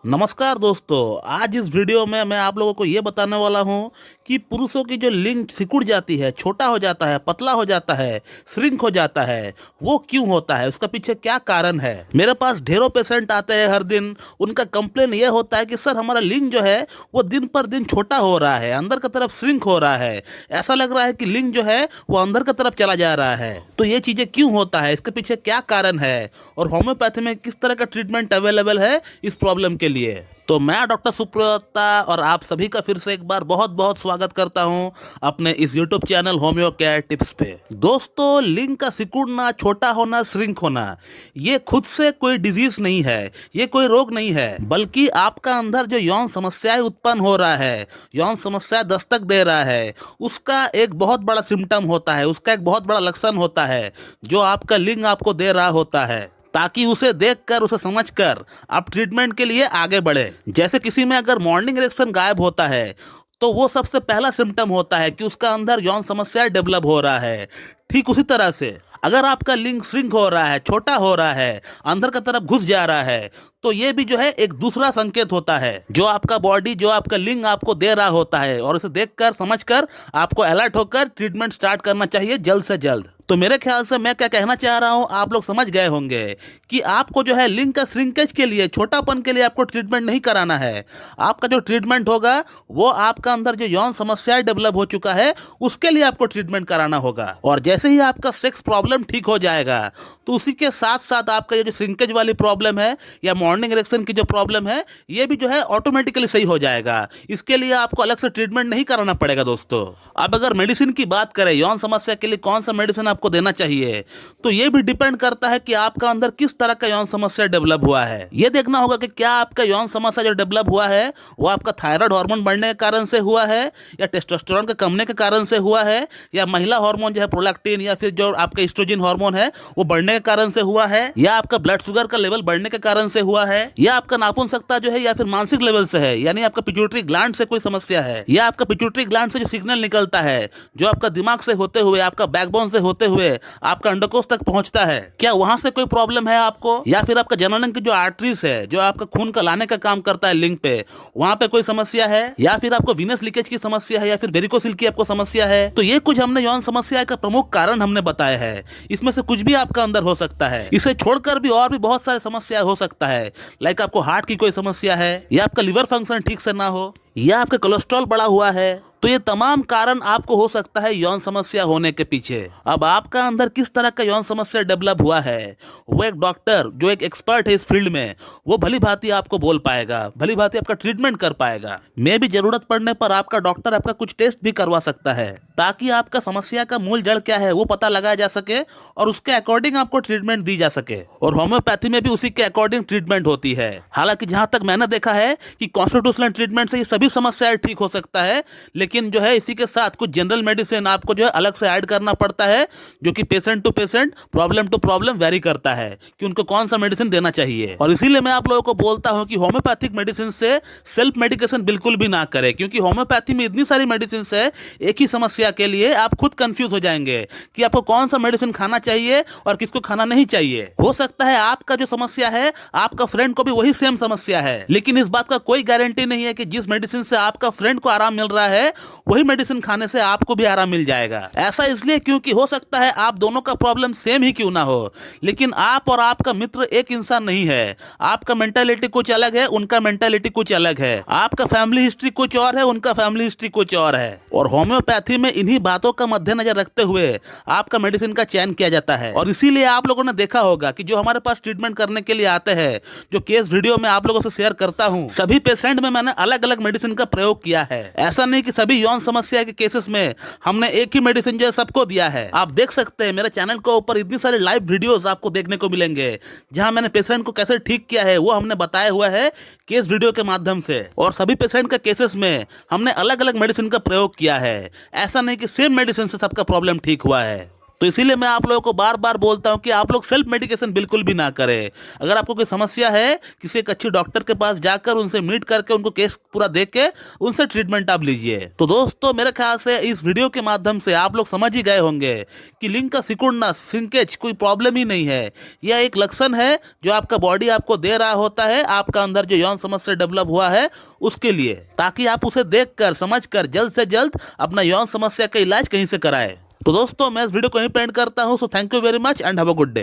नमस्कार दोस्तों, आज इस वीडियो में मैं आप लोगों को ये बताने वाला हूँ कि पुरुषों की जो लिंग सिकुड़ जाती है, छोटा हो जाता है, पतला हो जाता है, श्रिंक हो जाता है, वो क्यों होता है, उसका पीछे क्या कारण है। मेरे पास ढेरों पेशेंट आते हैं हर दिन। उनका कंप्लेन ये होता है कि सर हमारा लिंग जो है वो दिन पर दिन छोटा हो रहा है, अंदर की तरफ श्रिंक हो रहा है, ऐसा लग रहा है कि लिंग जो है वो अंदर की तरफ चला जा रहा है। तो ये चीजें क्यों होता है, इसके पीछे क्या कारण है और होम्योपैथी में किस तरह का ट्रीटमेंट अवेलेबल है इस प्रॉब्लम के लिए। तो मैं डॉक्टर सुप्रियोता और आप सभी का फिर से एक बार बहुत बहुत स्वागत करता हूं अपने इस YouTube channel homeo care tips पे। दोस्तों, लिंग का सिकुड़ना, छोटा होना, श्रिंक होना, ये खुद से कोई डिजीज नहीं है, ये कोई रोग नहीं है, बल्कि आपका अंदर जो यौन समस्याएं उत्पन्न हो रहा है, यौन समस्या दस्तक दे रहा है, उसका एक बहुत बड़ा सिम्टम होता है, उसका एक बहुत बड़ा लक्षण होता है जो आपका लिंग आपको दे रहा होता है, ताकि उसे देखकर, उसे समझकर आप ट्रीटमेंट के लिए आगे बढ़े। जैसे किसी में अगर मॉर्निंग इरेक्शन गायब होता है तो वो सबसे पहला सिम्टम होता है कि उसका अंदर यौन समस्या डेवलप हो रहा है। ठीक उसी तरह से अगर आपका लिंग श्रिंक हो रहा है, छोटा हो रहा है, अंदर की तरफ घुस जा रहा है, तो ये भी जो है एक दूसरा संकेत होता है जो आपका बॉडी, जो आपका लिंग आपको दे रहा होता है, और इसे देखकर, समझकर आपको अलर्ट होकर ट्रीटमेंट स्टार्ट करना चाहिए जल्द से जल्द। तो मेरे ख्याल से मैं क्या कहना चाह रहा हूं आप लोग समझ गए होंगे कि आपको जो है लिंग का श्रिंकेज के लिए, छोटापन के लिए आपको ट्रीटमेंट नहीं कराना है। आपका जो ट्रीटमेंट होगा वो आपका अंदर जो यौन समस्या डेवलप हो चुका है उसके लिए आपको ट्रीटमेंट कराना होगा। और जैसे ही आपका सेक्स प्रॉब्लम ठीक हो जाएगा तो उसी के साथ साथ आपका ये जो श्रिंकेज वाली प्रॉब्लम है या मॉर्निंग इरेक्शन की जो प्रॉब्लम है, ये भी जो है ऑटोमेटिकली सही हो जाएगा। इसके लिए आपको अलग से ट्रीटमेंट नहीं कराना पड़ेगा। दोस्तों, अब अगर मेडिसिन की बात करें, यौन समस्या के लिए कौन सा मेडिसिन आपको देना चाहिए, तो ये भी डिपेंड करता है कि आपका अंदर किस तरह का यौन समस्या डेवलप हुआ है। ये देखना होगा कि क्या आपका यौन समस्या जो डेवलप हुआ है वो आपका थायराइड हार्मोन बढ़ने के कारण से हुआ है, या टेस्टोस्टेरोन के कमने के कारण से हुआ है, या महिला हार्मोन जो है प्रोलैक्टिन या फिर जो आपका एस्ट्रोजन हार्मोन है वो बढ़ने के कारण से हुआ है, या आपका ब्लड शुगर का लेवल बढ़ने के कारण से हुआ है, या आपका नापुंसकता जो है या फिर मानसिक लेवल से है, यानी आपका पिट्यूटरी ग्लैंड से कोई समस्या है, या आपका पिट्यूटरी ग्लैंड से जो सिग्नल निकलता है जो आपका दिमाग से होते हुए, आपका बैकबोन से होते हुए आपका अंडकोश तक पहुंचता है, क्या वहां से कोई प्रॉब्लम है आपको, या फिर आपका जननांग की जो आर्टरीज है जो आपका खून का लाने का काम करता है लिंग पे, वहां पे कोई समस्या है, या फिर आपको वीनस लीकेज की समस्या है, या फिर वेरिकोसिल की आपको समस्या है। तो ये कुछ हमने यौन समस्या का प्रमुख कारण हमने बताया है। इसमें से कुछ भी आपका अंदर हो सकता है। इसे छोड़कर भी और भी बहुत सारी समस्या हो सकता है, लाइक आपको हार्ट की कोई समस्या है, या आपका लिवर फंक्शन ठीक से ना हो, या आपका कोलेस्ट्रॉल बढ़ा हुआ है। तो ये तमाम कारण आपको हो सकता है यौन समस्या होने के पीछे। अब आपका अंदर किस तरह का यौन समस्या डेवलप हुआ है, वो एक डॉक्टर जो एक एक्सपर्ट है इस फील्ड में, वो भली भांति आपको बोल पाएगा, भली भांति आपका ट्रीटमेंट कर पाएगा। मैं भी जरूरत पड़ने पर आपका डॉक्टर आपका कुछ टेस्ट भी करवा सकता है, ताकि आपका समस्या का मूल जड़ क्या है वो पता लगाया जा सके और उसके अकॉर्डिंग आपको ट्रीटमेंट दी जा सके। और होम्योपैथी में भी उसी के अकॉर्डिंग ट्रीटमेंट होती है। हालांकि जहां तक मैंने देखा है कि कॉन्स्टिट्यूशनल ट्रीटमेंट से ये सभी समस्याएं ठीक हो सकता है, लेकिन जो है इसी के साथ कुछ जनरल मेडिसिन आपको जो है अलग से ऐड करना पड़ता है, जो कि patient to patient, problem to problem vary करता है कि उनको कौन सा मेडिसिन देना चाहिए। और इसीलिए मैं आप लोगों को बोलता हूं कि होम्योपैथिक मेडिसिन से सेल्फ मेडिकेशन बिल्कुल भी ना करें, क्योंकि होम्योपैथी में इतनी सारी मेडिसिन है, एक ही समस्या के लिए आप खुद कंफ्यूज हो जाएंगे कि आपको कौन सा मेडिसिन खाना चाहिए और किसको खाना नहीं चाहिए। हो सकता है आपका जो समस्या है आपका फ्रेंड को भी वही सेम समस्या है, लेकिन इस बात का कोई गारंटी नहीं है कि जिस मेडिसिन से आपका फ्रेंड को आराम मिल रहा है वही मेडिसिन खाने से आपको भी आराम मिल जाएगा। ऐसा इसलिए क्योंकि हो सकता है आप दोनों का प्रॉब्लम सेम ही क्यों ना हो, लेकिन आप और आपका मित्र एक इंसान नहीं है। आपका मेंटालिटी कुछ अलग है, उनका मेंटालिटी कुछ अलग है, आपका फैमिली हिस्ट्री कुछ और है, उनका फैमिली हिस्ट्री कुछ और है। और होम्योपैथी में इन्हीं बातों का मद्देनजर रखते हुए आपका मेडिसिन का चयन किया जाता है। और इसीलिए आप लोगों ने देखा होगा कि जो हमारे पास ट्रीटमेंट करने के लिए आते हैं, जो केस वीडियो में आप लोगों से शेयर करता हूं, सभी पेशेंट में मैंने अलग अलग मेडिसिन का प्रयोग किया है। ऐसा नहीं कि सभी यौन समस्या के केसेस में हमने एक ही मेडिसिन जो सबको दिया है। आप देख सकते हैं मेरे चैनल के ऊपर इतनी सारी लाइव वीडियोस आपको देखने को मिलेंगे जहां मैंने पेशेंट को कैसे ठीक किया है वो हमने बताया हुआ है केस वीडियो के माध्यम से। और सभी पेशेंट के केसेस में हमने अलग अलग मेडिसिन का प्रयोग किया है। ऐसा नहीं कि सेम मेडिसिन से सबका प्रॉब्लम ठीक हुआ है। तो इसीलिए मैं आप लोगों को बार बार बोलता हूं कि आप लोग सेल्फ मेडिकेशन बिल्कुल भी ना करें। अगर आपको कोई समस्या है, किसी एक अच्छे डॉक्टर के पास जाकर उनसे मीट करके उनको केस पूरा देख के उनसे ट्रीटमेंट आप लीजिए। तो दोस्तों मेरे ख्याल से इस वीडियो के माध्यम से आप लोग समझ ही गए होंगे कि लिंग का सिकुड़ना, श्रिंकेज कोई प्रॉब्लम ही नहीं है। यह एक लक्षण है जो आपका बॉडी आपको दे रहा होता है, आपका अंदर जो यौन समस्या डेवलप हुआ है उसके लिए, ताकि आप उसे देखकर समझकर जल्द से जल्द अपना यौन समस्या का इलाज कहीं से कराएं। तो दोस्तों मैं इस वीडियो को यहीं पे एंड करता हूं। So thank you very much and have a good day.